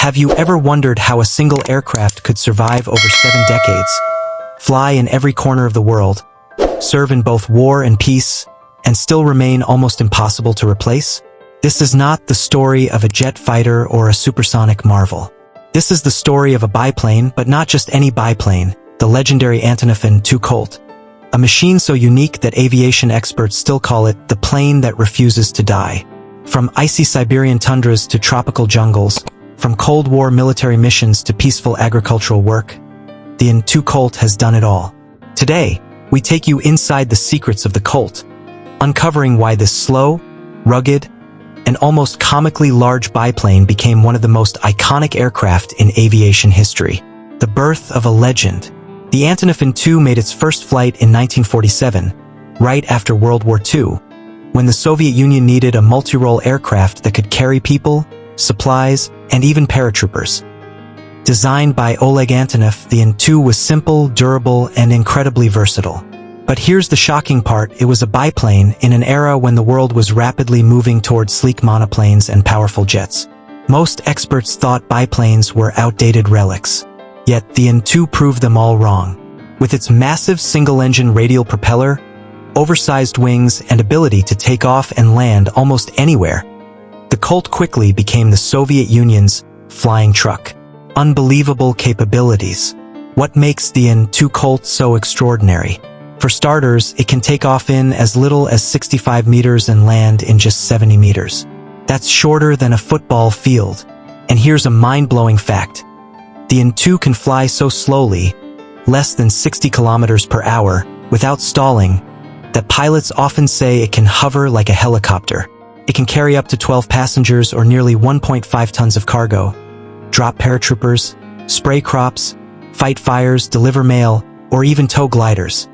Have you ever wondered how a single aircraft could survive over 7 decades, fly in every corner of the world, serve in both war and peace, and still remain almost impossible to replace? This is not the story of a jet fighter or a supersonic marvel. This is the story of a biplane, but not just any biplane, the legendary Antonov An-2 Colt. A machine so unique that aviation experts still call it the plane that refuses to die. From icy Siberian tundras to tropical jungles, from Cold War military missions to peaceful agricultural work, the An-2 Colt has done it all. Today, we take you inside the secrets of the Colt, uncovering why this slow, rugged, and almost comically large biplane became one of the most iconic aircraft in aviation history. The birth of a legend. The Antonov An-2 made its first flight in 1947, right after World War II, when the Soviet Union needed a multi-role aircraft that could carry people, supplies, and even paratroopers. Designed by Oleg Antonov, the An-2 was simple, durable, and incredibly versatile. But here's the shocking part: it was a biplane in an era when the world was rapidly moving towards sleek monoplanes and powerful jets. Most experts thought biplanes were outdated relics. Yet the An-2 proved them all wrong. With its massive single-engine radial propeller, oversized wings, and ability to take off and land almost anywhere, the Colt quickly became the Soviet Union's flying truck. Unbelievable capabilities. What makes the An-2 Colt so extraordinary? For starters, it can take off in as little as 65 meters and land in just 70 meters. That's shorter than a football field. And here's a mind-blowing fact. The An-2 can fly so slowly, less than 60 kilometers per hour, without stalling, that pilots often say it can hover like a helicopter. It can carry up to 12 passengers or nearly 1.5 tons of cargo, drop paratroopers, spray crops, fight fires, deliver mail, or even tow gliders.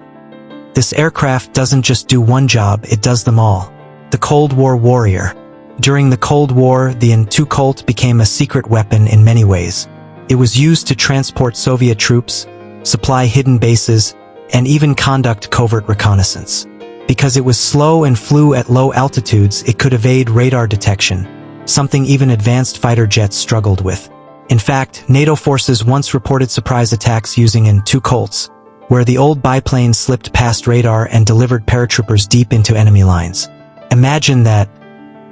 This aircraft doesn't just do one job, it does them all. The Cold War warrior. During the Cold War, the An-2 Colt became a secret weapon in many ways. It was used to transport Soviet troops, supply hidden bases, and even conduct covert reconnaissance. Because it was slow and flew at low altitudes, it could evade radar detection, something even advanced fighter jets struggled with. In fact, NATO forces once reported surprise attacks using An-2 Colts, where the old biplane slipped past radar and delivered paratroopers deep into enemy lines. Imagine that.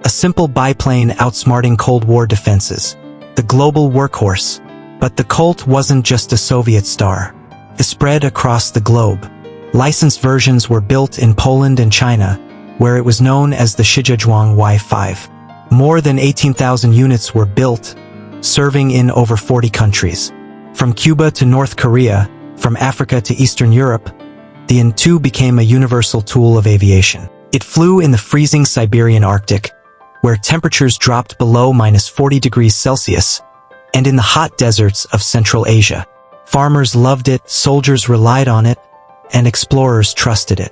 A simple biplane outsmarting Cold War defenses. The global workhorse. But the Colt wasn't just a Soviet star. It spread across the globe. Licensed versions were built in Poland and China, where it was known as the Shijazhuang Y5. More than 18,000 units were built, serving in over 40 countries. From Cuba to North Korea, from Africa to Eastern Europe, the An-2 became a universal tool of aviation. It flew in the freezing Siberian Arctic, where temperatures dropped below -40 degrees Celsius, and in the hot deserts of Central Asia. Farmers loved it, soldiers relied on it, and explorers trusted it.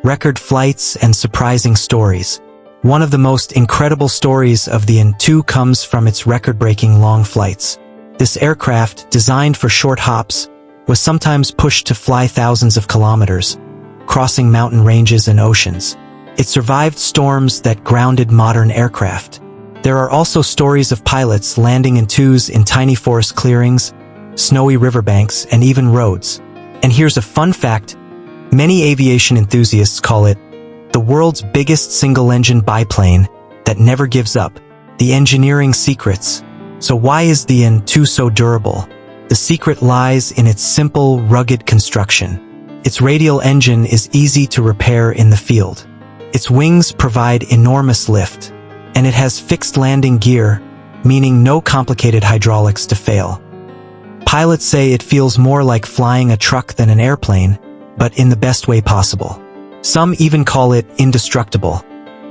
Record flights and surprising stories. One of the most incredible stories of the An-2 comes from its record-breaking long flights. This aircraft, designed for short hops, was sometimes pushed to fly thousands of kilometers, crossing mountain ranges and oceans. It survived storms that grounded modern aircraft. There are also stories of pilots landing An-2s in tiny forest clearings, snowy riverbanks, and even roads. And here's a fun fact: many aviation enthusiasts call it the world's biggest single-engine biplane that never gives up. The engineering secrets. So why is the An-2 so durable? The secret lies in its simple, rugged construction. Its radial engine is easy to repair in the field. Its wings provide enormous lift, and it has fixed landing gear, meaning no complicated hydraulics to fail. Pilots say it feels more like flying a truck than an airplane, but in the best way possible. Some even call it indestructible,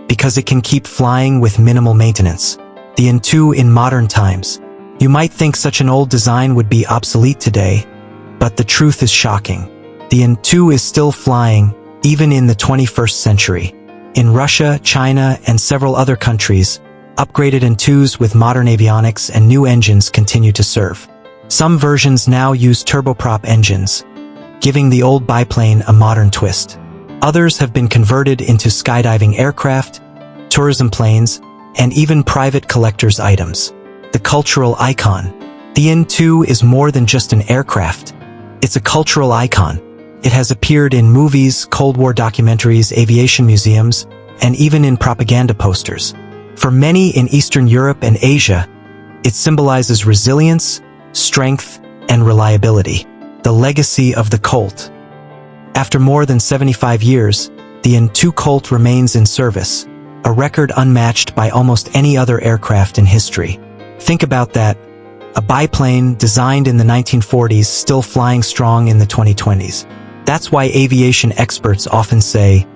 because it can keep flying with minimal maintenance. The An-2 in modern times. You might think such an old design would be obsolete today, but the truth is shocking. The An-2 is still flying, even in the 21st century. In Russia, China, and several other countries, upgraded An-2s with modern avionics and new engines continue to serve. Some versions now use turboprop engines, giving the old biplane a modern twist. Others have been converted into skydiving aircraft, tourism planes, and even private collectors' items. The cultural icon. The An-2 is more than just an aircraft. It's a cultural icon. It has appeared in movies, Cold War documentaries, aviation museums, and even in propaganda posters. For many in Eastern Europe and Asia, it symbolizes resilience, strength, and reliability. The legacy of the Colt. After more than 75 years, the An-2 Colt remains in service, a record unmatched by almost any other aircraft in history. Think about that. A biplane designed in the 1940s still flying strong in the 2020s. That's why aviation experts often say,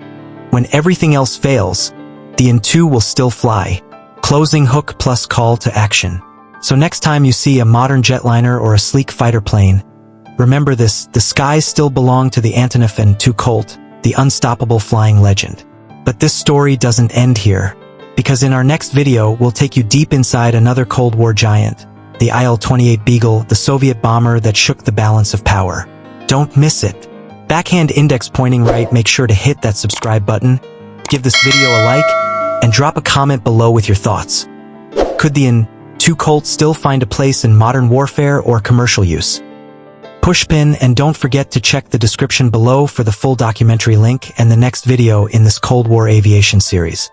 when everything else fails, the An-2 will still fly. Closing hook plus call to action. So next time you see a modern jetliner or a sleek fighter plane, remember this: the skies still belong to the Antonov An-2 Colt, the unstoppable flying legend. But this story doesn't end here, because in our next video we'll take you deep inside another Cold War giant, the Il-28 Beagle, the Soviet bomber that shook the balance of power. Don't miss it. Backhand index pointing right, make sure to hit that subscribe button, give this video a like, and drop a comment below with your thoughts. Could the An-2 Colt still find a place in modern warfare or commercial use? Push pin, and don't forget to check the description below for the full documentary link and the next video in this Cold War aviation series.